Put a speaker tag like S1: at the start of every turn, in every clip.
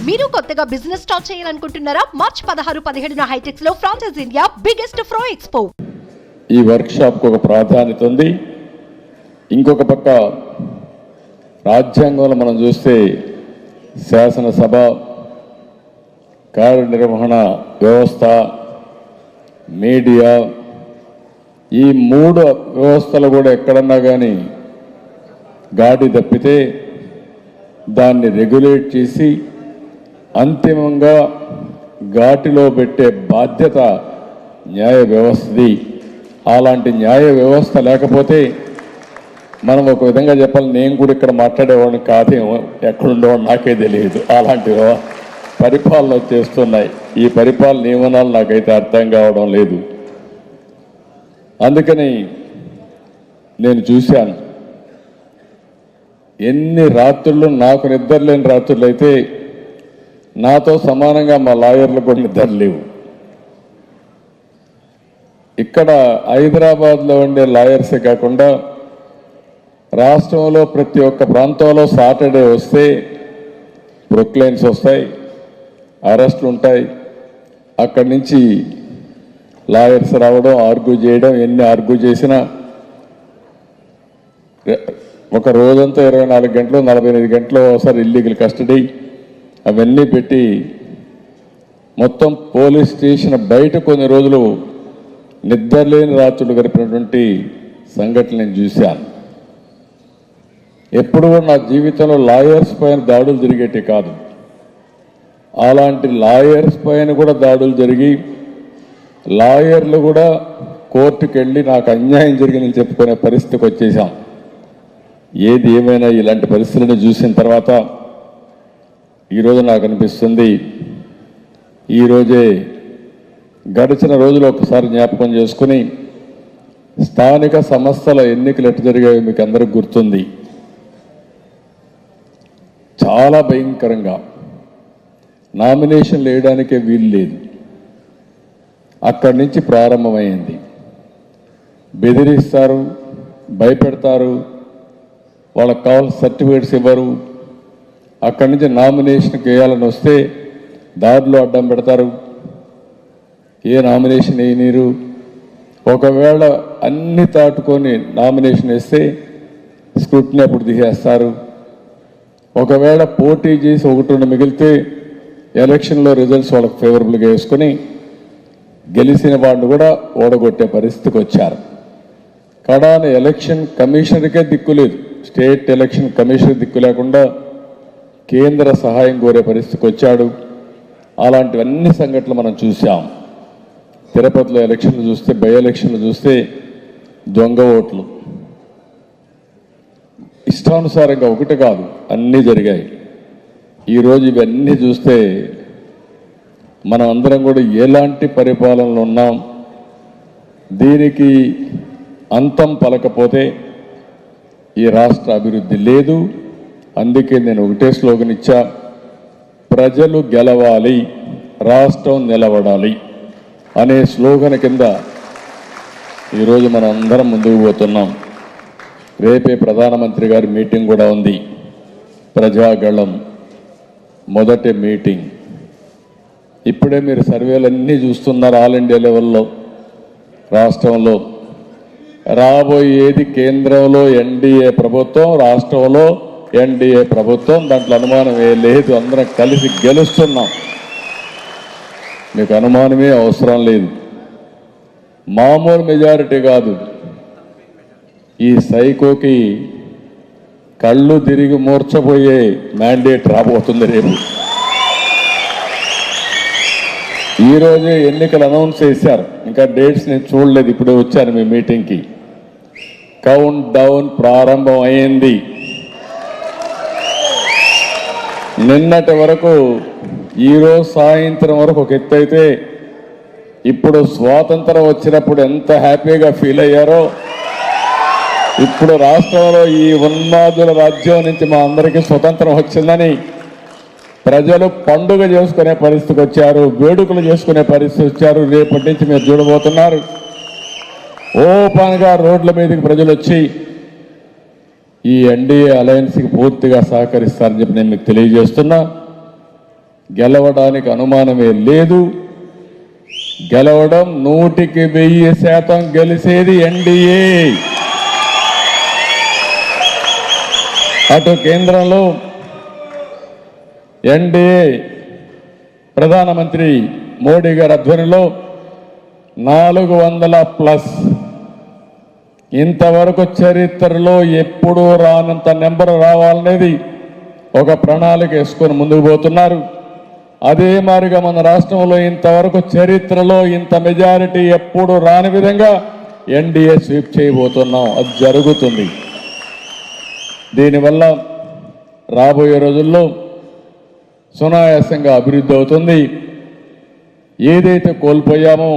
S1: మీరు కొత్తగా business start చేయాలనుకుంటున్నారా? మార్చ్ 16-17 హైటెక్స్ లో ఫ్రాన్సెస్ ఇండియా బిగ్గెస్ట్ ఫ్రో ఎక్స్పో.
S2: ఈ వర్క్ షాప్ కు ఒక ప్రాధాన్యత ఉంది. ఇంకొక పక్క రాజ్యాంగంలో మనం చూస్తే శాసనసభ, కార్యనిర్వహణ వ్యవస్థ, మీడియా, ఈ మూడు వ్యవస్థలు కూడా ఎక్కడన్నా కానీ గాడి తప్పితే దాన్ని రెగ్యులేట్ చేసి అంతిమంగా ఘాటిలో పెట్టే బాధ్యత న్యాయ వ్యవస్థది. అలాంటి న్యాయ వ్యవస్థ లేకపోతే మనం ఒక విధంగా చెప్పాలి, నేను కూడా ఇక్కడ మాట్లాడేవాడిని కాదేమో, ఎక్కడుండేవాడు నాకే తెలియదు. అలాంటి పరిపాలన చేస్తున్నాయి. ఈ పరిపాలన నియమనాలు నాకైతే అర్థం కావడం లేదు. అందుకని నేను చూశాను ఎన్ని రాత్రులు, నాకు నిద్ర లేని రాత్రులు అయితే నాతో సమానంగా మా లాయర్లు కూడా నిద్ర లేవు. ఇక్కడ హైదరాబాద్లో ఉండే లాయర్సే కాకుండా రాష్ట్రంలో ప్రతి ఒక్క ప్రాంతంలో సాటర్డే వస్తే ప్రొక్లైన్స్ వస్తాయి, అరెస్టులు ఉంటాయి. అక్కడి నుంచి లాయర్స్ రావడం, ఆర్గ్యూ చేయడం, ఎన్ని ఆర్గ్యూ చేసినా ఒక రోజంతా 24 గంటలు 48 గంటలు ఒకసారి ఇల్లీగల్ కస్టడీ అవన్నీ పెట్టి మొత్తం పోలీస్ స్టేషన్ బయట కొన్ని రోజులు నిద్రలేని రాత్రులు గడిపినటువంటి సంఘటనలు నేను చూశాను. ఎప్పుడు నా జీవితంలో లాయర్స్ పైన దాడులు జరిగేటి కాదు. అలాంటి లాయర్స్ పైన కూడా దాడులు జరిగి లాయర్లు కూడా కోర్టుకు వెళ్ళి నాకు అన్యాయం జరిగిందని చెప్పుకునే పరిస్థితికి వచ్చేసాం. ఏది ఏమైనా ఇలాంటి పరిస్థితులను చూసిన తర్వాత ఈరోజు నాకు అనిపిస్తుంది, ఈరోజే గడిచిన రోజులు ఒకసారి జ్ఞాపకం చేసుకుని స్థానిక సంస్థల ఎన్నికలు ఎట్టు జరిగాయో మీకు అందరికి గుర్తుంది. చాలా భయంకరంగా నామినేషన్లు వేయడానికే వీలు లేదు. అక్కడి నుంచి ప్రారంభమైంది. బెదిరిస్తారు, భయపెడతారు, వాళ్ళకి కావాల్సిన సర్టిఫికేట్స్ ఇవ్వరు. అక్కడి నుంచి నామినేషన్కి వేయాలని వస్తే దారిలో అడ్డం పెడతారు, ఏ నామినేషన్ వేయనీరు. ఒకవేళ అన్ని దాటుకొని నామినేషన్ వేస్తే స్క్రూటినీ అప్పుడు తీసేస్తారు. ఒకవేళ పోటీ చేసి 1-2 మిగిలితే ఎలక్షన్లో రిజల్ట్స్ వాళ్ళకి ఫేవరబుల్గా వేసుకొని గెలిచిన వాడిని కూడా ఓడగొట్టే పరిస్థితికి వచ్చారు. కడాన ఎలక్షన్ కమిషనర్కే దిక్కు లేదు, స్టేట్ ఎలక్షన్ కమిషనర్ దిక్కు లేకుండా కేంద్ర సహాయం కోరే పరిస్థితికి వచ్చాడు. అలాంటివన్నీ సంఘటనలు మనం చూసాం. తిరుపతిలో ఎలక్షన్లు చూస్తే, బై ఎలక్షన్లు చూస్తే దొంగ ఓట్లు ఇష్టానుసారంగా ఒకటి కాదు అన్నీ జరిగాయి. ఈరోజు ఇవన్నీ చూస్తే మనం అందరం కూడా ఎలాంటి పరిపాలనలో ఉన్నాం. దీనికి అంతం పలకపోతే ఈ రాష్ట్ర అభివృద్ధి లేదు. అందుకే నేను ఒకటే స్లోగన్ ఇచ్చా, ప్రజలు గెలవాలి, రాష్ట్రం నిలబడాలి అనే స్లోగన్ కింద ఈరోజు మనం అందరం ముందుకు పోతున్నాం. రేపే ప్రధానమంత్రి గారి మీటింగ్ కూడా ఉంది. ప్రజాగళం మొదటి మీటింగ్. ఇప్పుడే మీరు సర్వేలన్నీ చూస్తున్నారు. ఆల్ ఇండియా లెవెల్లో రాష్ట్రంలో రాబోయేది కేంద్రంలో ఎన్డీఏ ప్రభుత్వం, రాష్ట్రంలో ఎన్డీఏ ప్రభుత్వం. దాంట్లో అనుమానమే లేదు. అందరం కలిసి గెలుస్తున్నాం. మీకు అనుమానమే అవసరం లేదు. మామూలు మెజారిటీ కాదు. ఈ సైకోకి కళ్ళు తిరిగి మూర్చపోయే మ్యాండేట్ రాబోతుంది రేపు. ఈరోజే ఎన్నికలు అనౌన్స్ చేశారు. ఇంకా డేట్స్ నేను చూడలేదు, ఇప్పుడే వచ్చాను మీ మీటింగ్కి. కౌంట్ డౌన్ ప్రారంభం అయింది. నిన్నటి వరకు, ఈరోజు సాయంత్రం వరకు ఒక ఎత్తు అయితే, ఇప్పుడు స్వాతంత్రం వచ్చినప్పుడు ఎంత హ్యాపీగా ఫీల్ అయ్యారో, ఇప్పుడు రాష్ట్రంలో ఈ ఉన్మాదుల రాజ్యం నుంచి మా అందరికీ స్వతంత్రం వచ్చిందని ప్రజలు పండుగ చేసుకునే పరిస్థితికి వచ్చారు, వేడుకలు చేసుకునే పరిస్థితి వచ్చారు. రేపటి నుంచి మీరు చూడబోతున్నారు ఓపెన్గా రోడ్ల మీదకి ప్రజలు వచ్చి ఈ ఎన్డీఏ అలయన్స్కి పూర్తిగా సహకరిస్తారని చెప్పి నేను మీకు తెలియజేస్తున్నా. గెలవడానికి అనుమానమే లేదు. గెలవడం 100% గెలిచేది ఎన్డీఏ. అటు కేంద్రంలో ఎన్డీఏ ప్రధానమంత్రి మోడీ గారి ఆధ్వర్యంలో 400+. ఇంతవరకు చరిత్రలో ఎప్పుడూ రానంత నెంబర్ రావాలనేది ఒక ప్రణాళిక వేసుకొని ముందుకు పోతున్నారు. అదే మాదిరిగా మన రాష్ట్రంలో ఇంతవరకు చరిత్రలో ఇంత మెజారిటీ ఎప్పుడు రాని విధంగా ఎన్డీఏ స్వీప్ చేయబోతున్నాం. అది జరుగుతుంది. దీనివల్ల రాబోయే రోజుల్లో సునాయాసంగా అభివృద్ధి అవుతుంది. ఏదైతే కోల్పోయామో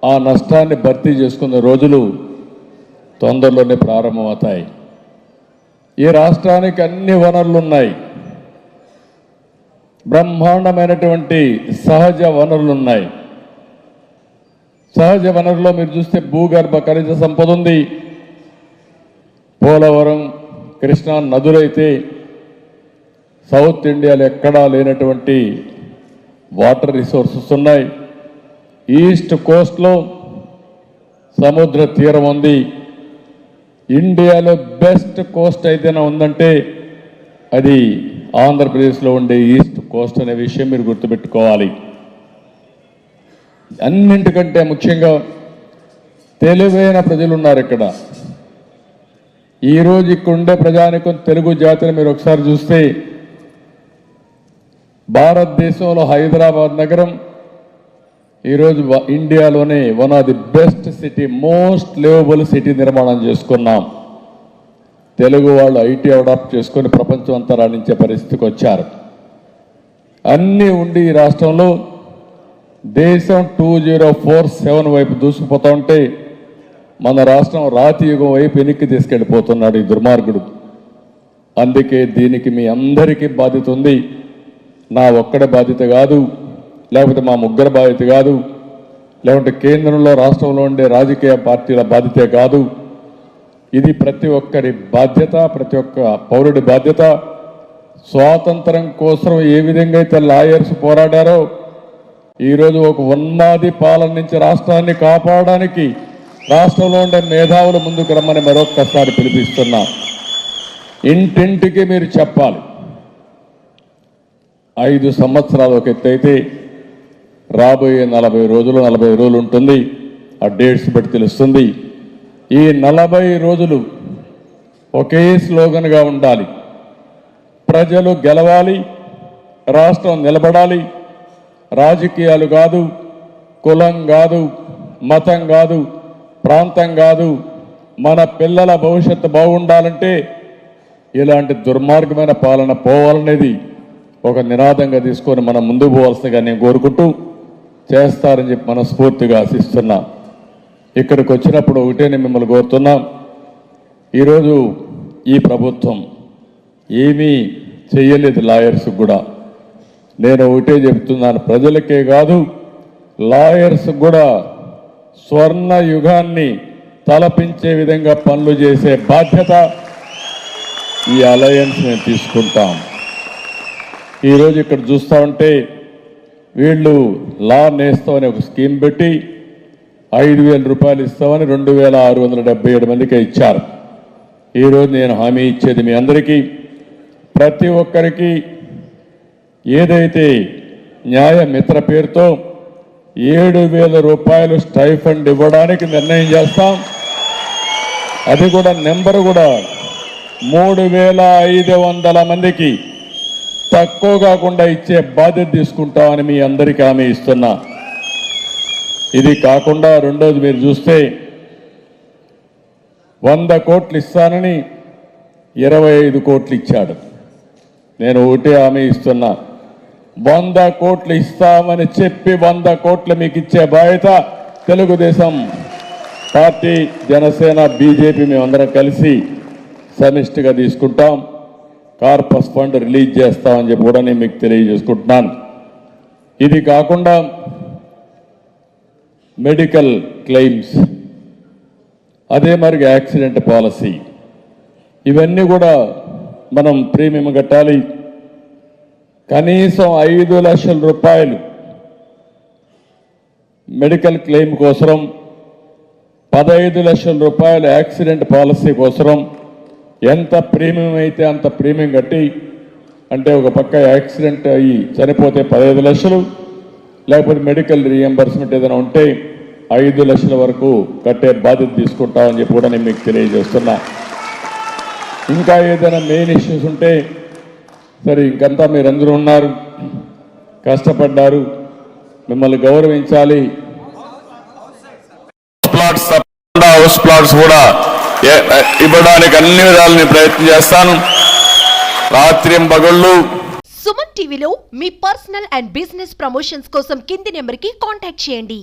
S2: ఆ నష్టాన్ని భర్తీ చేసుకునే రోజులు తొందరలోనే ప్రారంభమవుతాయి. ఈ రాష్ట్రానికి అన్ని వనరులు ఉన్నాయి. బ్రహ్మాండమైనటువంటి సహజ వనరులు ఉన్నాయి. సహజ వనరుల్లో మీరు చూస్తే భూగర్భ ఖనిజ సంపద ఉంది. పోలవరం, కృష్ణా నదులైతే సౌత్ ఇండియాలో ఎక్కడా లేనటువంటి వాటర్ రిసోర్సెస్ ఉన్నాయి. ఈస్ట్ కోస్ట్లో సముద్ర తీరం ఉంది. ఇండియాలో బెస్ట్ కోస్ట్ ఏదైనా ఉందంటే అది ఆంధ్రప్రదేశ్లో ఉండే ఈస్ట్ కోస్ట్ అనే విషయం మీరు గుర్తుపెట్టుకోవాలి. అన్నింటికంటే ముఖ్యంగా తెలివైన ప్రజలు ఉన్నారు ఇక్కడ. ఈరోజు ఇక్కడ ఉండే ప్రజానికం తెలుగు జాతిని మీరు ఒకసారి చూస్తే భారతదేశంలో హైదరాబాద్ నగరం ఈరోజు ఇండియాలోనే one of the best city, most liveable city నిర్మాణం చేసుకున్నాం. తెలుగు వాళ్ళు ఐటీ అడాప్ట్ చేసుకొని ప్రపంచం అంతా రాణించే పరిస్థితికి వచ్చారు. అన్నీ ఉండి ఈ రాష్ట్రంలో దేశం 2047 వైపు దూసుకుపోతా ఉంటే మన రాష్ట్రం రాతి యుగం వైపు వెనక్కి తీసుకెళ్ళిపోతున్నాడు ఈ దుర్మార్గుడు. అందుకే దీనికి మీ అందరికీ బాధ్యత ఉంది. నా ఒక్కడే బాధ్యత కాదు, లేకపోతే మా ముగ్గురు బాధ్యత కాదు, లేకుంటే కేంద్రంలో రాష్ట్రంలో ఉండే రాజకీయ పార్టీల బాధ్యతే కాదు. ఇది ప్రతి ఒక్కరి బాధ్యత, ప్రతి ఒక్క పౌరుడి బాధ్యత. స్వాతంత్రం కోసం ఏ విధంగా అయితే లాయర్స్ పోరాడారో ఈరోజు ఒక ఉన్మాది పాలన నుంచి రాష్ట్రాన్ని కాపాడడానికి రాష్ట్రంలో ఉండే మేధావులు ముందుకు రమ్మని మరొక్కసారి పిలిపిస్తున్నా. ఇంటింటికి మీరు చెప్పాలి. 5 సంవత్సరాలు ఒక ఎత్తు అయితే రాబోయే 40 రోజులు ఉంటుంది. ఆ డేట్స్ బట్టి తెలుస్తుంది. ఈ 40 రోజులు ఒకే స్లోగన్గా ఉండాలి. ప్రజలు గెలవాలి, రాష్ట్రం నిలబడాలి. రాజకీయాలు కాదు, కులం కాదు, మతం కాదు, ప్రాంతం కాదు. మన పిల్లల భవిష్యత్తు బాగుండాలంటే ఇలాంటి దుర్మార్గమైన పాలన పోవాలనేది ఒక నినాదంగా తీసుకొని మనం ముందుకు పోవాల్సిందిగా నేను కోరుకుంటూ చేస్తారని చెప్పి మనస్ఫూర్తిగా ఆశిస్తున్నా. ఇక్కడికి వచ్చినప్పుడు ఒకటే నేను మిమ్మల్ని కోరుతున్నాం. ఈరోజు ఈ ప్రభుత్వం ఏమీ చెయ్యలేదు లాయర్స్ కూడా. నేను ఒకటే చెప్తున్నాను, ప్రజలకే కాదు లాయర్స్ కూడా స్వర్ణ యుగాన్ని తలపించే విధంగా పనులు చేసే బాధ్యత ఈ అలయన్స్ మేము తీసుకుంటాం. ఈరోజు ఇక్కడ చూస్తూ ఉంటే వీళ్ళు లా నేస్తామని ఒక స్కీమ్ పెట్టి 5,000 రూపాయలు ఇస్తామని 2,677 మందికి ఇచ్చారు. ఈరోజు నేను హామీ ఇచ్చేది మీ అందరికీ, ప్రతి ఒక్కరికి ఏదైతే న్యాయ మిత్ర పేరుతో 7,000 రూపాయలు స్టైఫండ్ ఇవ్వడానికి నిర్ణయం చేస్తాం. అది కూడా నెంబర్ కూడా 3,500 మందికి తక్కువ కాకుండా ఇచ్చే బాధ్యత తీసుకుంటామని మీ అందరికీ హామీ ఇస్తున్నా. ఇది కాకుండా రెండోది మీరు చూస్తే 100 కోట్లు ఇస్తానని 25 కోట్లు ఇచ్చాడు. నేను ఒకటే హామీ ఇస్తున్నా, 100 కోట్లు ఇస్తామని చెప్పి 100 కోట్లు మీకు ఇచ్చే బాధ్యత తెలుగుదేశం పార్టీ, జనసేన, బీజేపీ మేమందరం కలిసి సమిష్టిగా తీసుకుంటాం. కార్పస్ ఫండ్ రిలీజ్ చేస్తామని చెప్పి కూడా నేను మీకు తెలియజేసుకుంటున్నాను. ఇది కాకుండా మెడికల్ క్లెయిమ్స్, అదే మరి యాక్సిడెంట్ పాలసీ, ఇవన్నీ కూడా మనం ప్రీమియం కట్టాలి. కనీసం 5 లక్షల రూపాయలు మెడికల్ క్లెయిమ్ కోసం, 15 లక్షల రూపాయలు యాక్సిడెంట్ పాలసీ కోసం, ఎంత ప్రీమియం అయితే అంత ప్రీమియం కట్టి, అంటే ఒక పక్క యాక్సిడెంట్ అయ్యి చనిపోతే 15 లక్షలు, లేకపోతే మెడికల్ రీఎంబర్స్మెంట్ ఏదైనా ఉంటే 5 లక్షల వరకు కట్టే బాధ్యత తీసుకుంటామని చెప్పి కూడా నేను మీకు తెలియజేస్తున్నా. ఇంకా ఏదైనా మెయిన్ ఇష్యూస్ ఉంటే సరే, ఇంకంతా మీరందరూ ఉన్నారు, కష్టపడ్డారు, మిమ్మల్ని గౌరవించాలి.
S3: హౌస్ ప్లాట్స్ కూడా ఇవ్వడానికి అన్ని విధాలని ప్రయత్నం చేస్తాను. రాత్రింబగళ్ళు
S1: సుమన్ టీవీలో మీ పర్సనల్ అండ్ బిజినెస్ ప్రమోషన్స్ కోసం కింది నెంబర్కి కాంటాక్ట్ చేయండి.